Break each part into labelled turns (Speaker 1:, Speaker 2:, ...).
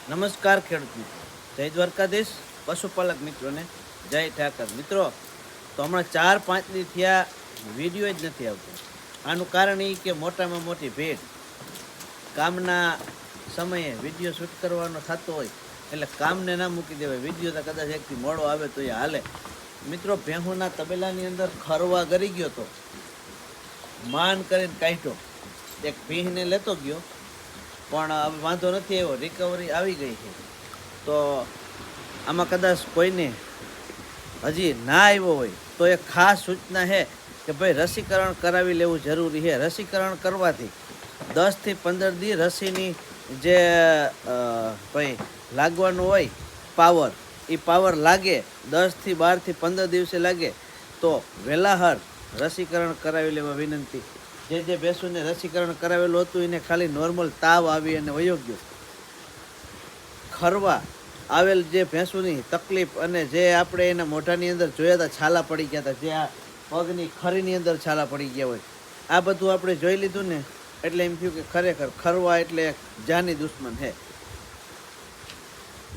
Speaker 1: નમસ્કાર ખેડૂત મિત્રો, જય દ્વારકાધીશ. પશુપાલક મિત્રોને જય ઠાકર. મિત્રો, તો હમણાં 4-5 દી થયા વિડીયો જ નથી આવતો. આનું કારણ એ કે મોટામાં મોટી ભેટ કામના સમયે વિડીયો શૂટ કરવાનો થતો હોય એટલે કામને ના મૂકી દેવાય. વિડીયો તો કદાચ એકથી મોડો આવે તો એ હાલે. મિત્રો, ભેહુના તબેલાની અંદર ખરવા ગરી ગયો તો માન કરીને કાઢ્યો. એક ભીહને લેતો ગયો પણ હવે વાંધો નથી આવ્યો, રિકવરી આવી ગઈ છે. તો આમાં કદાચ કોઈને હજી ના આવ્યો હોય તો એક ખાસ સૂચના છે કે ભાઈ રસીકરણ કરાવી લેવું જરૂરી છે. રસીકરણ કરવાથી 10થી 15 દી રસીની જે ભાઈ લાગવાનું હોય પાવર, એ પાવર લાગે 10થી 12 થી 15 દિવસે લાગે તો વહેલાસર રસીકરણ કરાવી લેવા વિનંતી. જે ભેંસોને રસીકરણ કરાવેલું હતું એને ખાલી નોર્મલ તાવ આવી અને વયો ગયો. ખરવા આવેલ જે ભેંસોની તકલીફ અને જે આપણે એના મોઢાની અંદર જોયા હતા છાલા પડી ગયા હતા, જે આ પગની ખરીની અંદર છાલા પડી ગયા હોય, આ બધું આપણે જોઈ લીધું ને એટલે એમ થયું કે ખરેખર ખરવા એટલે જાની દુશ્મન છે.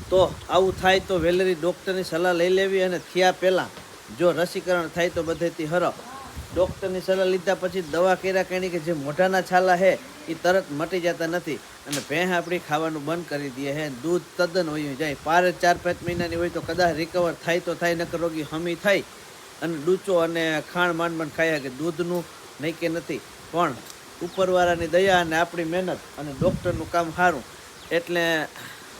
Speaker 1: તો આવું થાય તો વેલેરી ડૉક્ટરની સલાહ લઈ લેવી અને થયા પહેલાં જો રસીકરણ થાય તો બધેથી હરફ. ડૉક્ટરની સલાહ લીધા પછી દવા કર્યા કાણી કે જે મોઢાના છાલા છે એ તરત મટી જતા નથી અને ભેંસ આપણી ખાવાનું બંધ કરી દે છે. દૂધ તદ્દન વયું જાય. 4-5 મહિનાની હોય તો કદાચ રિકવર થાય તો થાય, નકર રોગી હમી થાય અને ડૂચો અને ખાણ માંડ ખાયા કે દૂધનું નહીં કે નથી. પણ ઉપરવાળાની દયા અને આપણી મહેનત અને ડૉક્ટરનું કામ સારું એટલે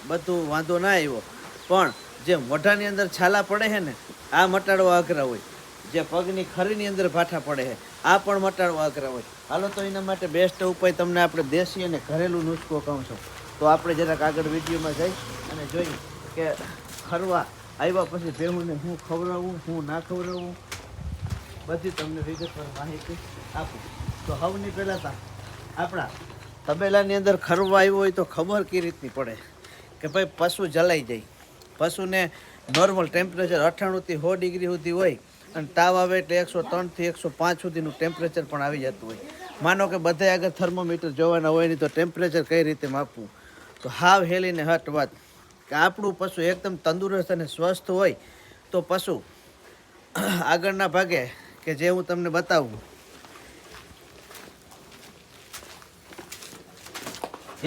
Speaker 1: બધું વાંધો ના આવ્યો. પણ જે મોઢાની અંદર છાલા પડે છે ને આ મટાડવા અઘરા હોય, જે પગની ખરીની અંદર ભાઠા પડે છે આ પણ મટાડવા અઘરા હોય. હાલો તો એના માટે બેસ્ટ ઉપાય તમને આપણે દેશી અને ઘરેલું નુસ્ખો કહું છું. તો આપણે જરાક આગળ વિડીયોમાં જઈ અને જોઈએ કે ખરવા આવ્યા પછી ભેહુંને હું ખવડાવવું, હું ના ખવડાવવું, બધી તમને વિગતવાર માહિતી આપું. તો સૌની પહેલાં તો આપણા તબેલાની અંદર ખરવા આવ્યો હોય તો ખબર કઈ રીતની પડે કે ભાઈ પશુ જલાઈ જાય. પશુને નોર્મલ ટેમ્પરેચર 98થી 100 ડિગ્રી સુધી હોય અને તાવ આવે એટલે 103 થી 105 સુધીનું ટેમ્પરેચર પણ આવી જતું હોય. માનો કે બધા આગળ થર્મોમીટર જોવાના હોય નહીં તો ટેમ્પરેચર કઈ રીતે માપવું? તો હાવ હેલીને હટ વાત કે આપણું પશુ એકદમ તંદુરસ્ત અને સ્વસ્થ હોય તો પશુ આગળના ભાગે કે જે હું તમને બતાવું,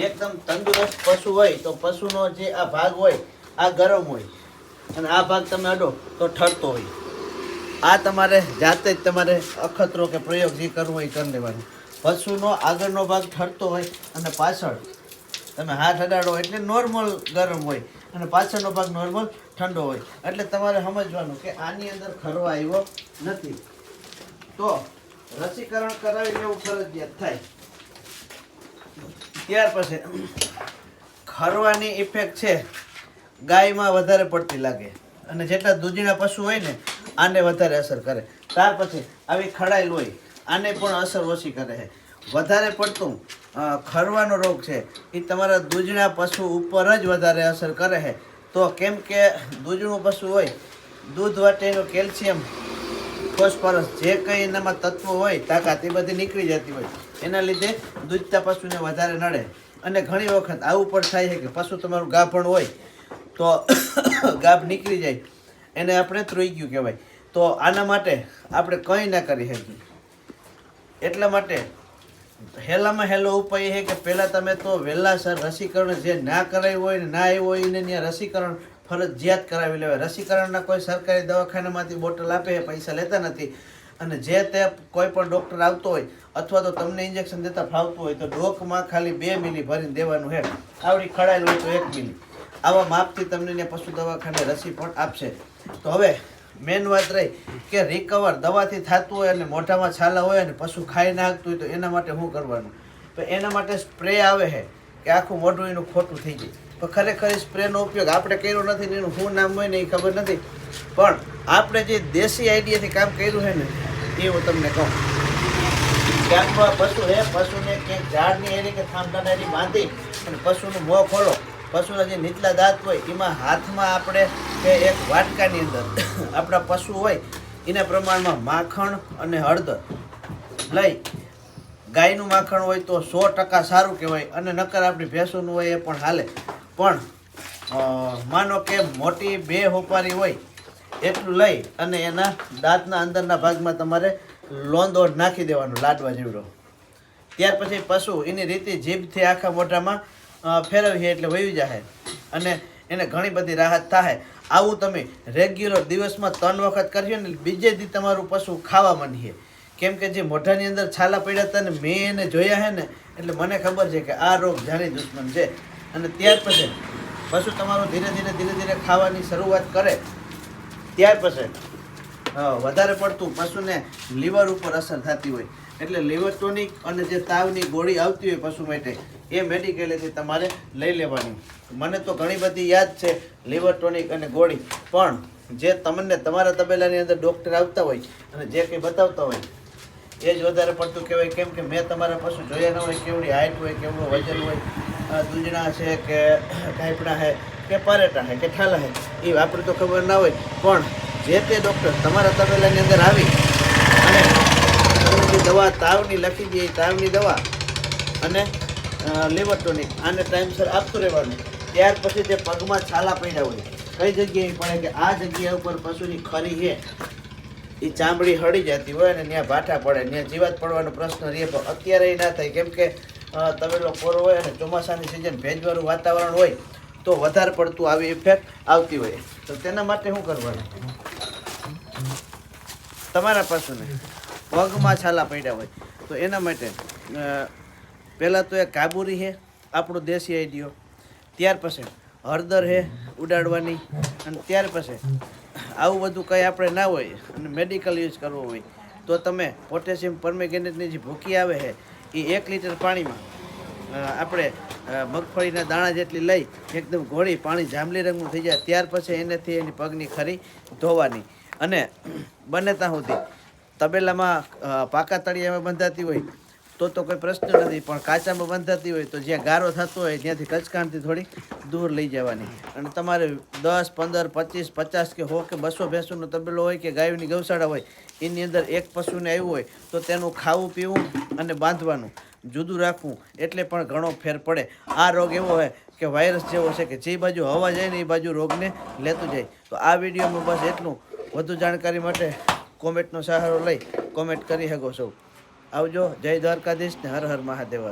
Speaker 1: એકદમ તંદુરસ્ત પશુ હોય તો પશુનો જે આ ભાગ હોય આ ગરમ હોય અને આ ભાગ તમે અડો તો ઠરતો હોય. આ તમારે જાતે જ તમારે અખતરો કે પ્રયોગ જે કરવો હોય કરી લેવાનો. પશુનો આગળનો ભાગ ઠરતો હોય અને પાછળ તમે હાથ અડાડો એટલે નોર્મલ ગરમ હોય અને પાછળનો ભાગ નોર્મલ ઠંડો હોય. એટલે તમારે સમજવાનું કે આની અંદર ખરવા આવ્યો નથી તો રસીકરણ કરાવી લેવું ફરજિયાત થાય. ત્યાર પછી ખરવાની ઇફેક્ટ છે ગાયમાં વધારે પડતી લાગે અને જેટલા દૂધીના પશુ હોય ને આને વધારે અસર કરે. ત્યાર પછી આવી ખડાયેલ હોય આને પણ અસર ઓછી કરે છે. વધારે પડતું ખરવાનો રોગ છે એ તમારા દૂધના પશુ ઉપર જ વધારે અસર કરે છે. તો કેમ કે દૂધનું પશુ હોય દૂધ વાટેનું કેલ્શિયમ, ફોસ્ફરસ જે કંઈ એનામાં તત્વો હોય તાકાત એ બધી નીકળી જતી હોય. એના લીધે દૂધતા પશુને વધારે નડે. અને ઘણી વખત આવું પણ થાય છે કે પશુ તમારું ગાભણ હોય તો ગાભ નીકળી જાય એને આપણે ત્રોઈ ગયું કહેવાય. તો આના માટે આપણે કંઈ ના કરી શકીએ. એટલા માટે હેલામાં હેલો ઉપાય છે કે પહેલાં તમે તો વહેલાસર રસીકરણ જે ના કરાવ્યું હોય ને ના આવ્યું હોય એને ત્યાં રસીકરણ ફરજિયાત કરાવી લેવાય. રસીકરણના કોઈ સરકારી દવાખાનામાંથી બોટલ આપે પૈસા લેતા નથી અને જે તે કોઈ પણ ડૉક્ટર આવતો હોય અથવા તો તમને ઇન્જેક્શન દેતા ફાવતું હોય તો ડોકમાં ખાલી 2 મિલી ભરીને દેવાનું છે. આવડી ખડાયેલ હોય તો 1 મિલી. આવા માપથી તમને ત્યાં પશુ દવાખાને રસી પણ આપશે. તો હવે મેન વાત રહી કે રિકવર દવાથી થતું હોય અને મોઢામાં છાલા હોય અને પશુ ખાઈ નાખતું હોય તો એના માટે શું કરવાનું? તો એના માટે સ્પ્રે આવે છે કે આખું મોઢું એનું ખોટું થઈ જાય. તો ખરેખર સ્પ્રેનો ઉપયોગ આપણે કર્યો નથી ને એનું શું નામ હોય ને એ ખબર નથી, પણ આપણે જે દેશી આઈડિયાથી કામ કર્યું છે ને એ હું તમને કહું. ક્યાંક પશુ હે પશુને ક્યાંક ઝાડની એરી કે થાંભલાની એરી બાંધી અને પશુનું મોં ખોલો. પશુના જે નીચલા દાંત હોય એમાં હાથમાં આપણે કે એક વાટકાની અંદર આપણા પશુ હોય એના પ્રમાણમાં માખણ અને હળદર લઈ ગાયનું માખણ હોય તો 100% સારું કહેવાય અને નકર આપણી ભેંસોનું હોય એ પણ હાલે. પણ માનો કે મોટી 2 હોપારી હોય એટલું લઈ અને એના દાંતના અંદરના ભાગમાં તમારે લોંદો નાખી દેવાનો લાડવા જેવડો. ત્યાર પછી પશુ એની રીતે જીભથી આખા મોઢામાં ફેરવીએ એટલે વહી જાય અને એને ઘણી બધી રાહત થાય. આવું તમે રેગ્યુલર દિવસમાં 3 વખત કરશો ને બીજે દી તમારું પશુ ખાવા માંડીએ. કેમ કે જે મોઢાની અંદર છાલા પડ્યા હતા ને મેં એને જોયા છે ને એટલે મને ખબર છે કે આ રોગ જાણી દુશ્મન છે. અને ત્યાર પછી પશુ તમારું ધીરે ધીરે ખાવાની શરૂઆત કરે ત્યાર પછી વધારે પડતું પશુને લીવર ઉપર અસર થતી હોય એટલે લીવર ટોનિક અને જે તાવની ગોળી આવતી હોય પશુ માટે એ મેડિકલેથી તમારે લઈ લેવાની. મને તો ઘણી બધી યાદ છે લીવર ટોનિક અને ગોળી, પણ જે તમને તમારા તબેલાની અંદર ડૉક્ટર આવતા હોય અને જે કંઈ બતાવતા હોય એ જ વધારે પડતું કહેવાય. કેમ કે મેં તમારા પશુ જોયા ન હોય, કેવડી હાઇટ હોય, કેવડું વજન હોય, દૂધણા છે કે કાંઈપણા છે કે પરેટા છે કે ઠાલા છે એ આપણે તો ખબર ના હોય, પણ જે તે ડૉક્ટર તમારા તબેલાની અંદર આવી અને તમને જે દવા તાવની લખી દે તાવની દવા અને લીવર ટોનિક આને ટાઈમસર આપતું રહેવાનું. ત્યાર પછી જે પગમાં છાલા પડ્યા હોય કઈ જગ્યાએ પડે કે આ જગ્યા ઉપર પશુની ખરી છે એ ચામડી હળી જતી હોય અને ત્યાં ભાઠા પડે, ત્યાં જીવાત પડવાનો પ્રશ્ન રહે. પણ અત્યારે એ ના થાય કેમ કે તબેલો કોરો હોય અને ચોમાસાની સિઝન ભેજવાળું વાતાવરણ હોય તો વધારે પડતું આવી ઇફેક્ટ આવતી હોય. તો તેના માટે શું કરવાનું? તમારા પશુને પગમાં છાલા પડ્યા હોય તો એના માટે પહેલાં તો એક કાબુરી છે આપણો દેશી આઈડિયો, ત્યાર પછી હળદર છે ઉડાડવાની, અને ત્યાર પછી આવું બધું કંઈ આપણે ના હોય અને મેડિકલ યુઝ કરવો હોય તો તમે પોટેશિયમ પરમેંગેનેટની જે ભૂકી આવે છે એ 1 લીટર પાણીમાં આપણે મગફળીના દાણા જેટલી લઈ એકદમ ઘોળી પાણી જાંબલી રંગનું થઈ જાય ત્યાર પછી એનેથી એની પગની ખરી ધોવાની. અને બને ત્યાં સુધી તબેલામાં પાકા તળિયામાં બંધાતી હોય તો કોઈ પ્રશ્ન નથી, પણ કાચામાં બંધાતી હોય તો જ્યાં ગારો થતો હોય ત્યાંથી કચકાણથી થોડી દૂર લઈ જવાની. અને તમારે 10, 15, 25, 50 કે 100 કે 200 ભેંસોનો તબેલો હોય કે ગાયોની ગૌશાળા હોય એની અંદર એક પશુને આવ્યું હોય તો તેનું ખાવું પીવું અને બાંધવાનું જુદું રાખવું એટલે પણ ઘણો ફેર પડે. આ રોગ એવો હોય કે વાયરસ જેવો છે કે જે બાજુ હવા જાય ને એ બાજુ રોગને લેતું જાય. તો આ વિડીયોમાં બસ એટલું. વધુ જાણકારી માટે કોમેન્ટનો સહારો લઈ કોમેન્ટ કરી શકો છો. આવજો. જય દ્વારકાધીશ ને હર હર મહાદેવ.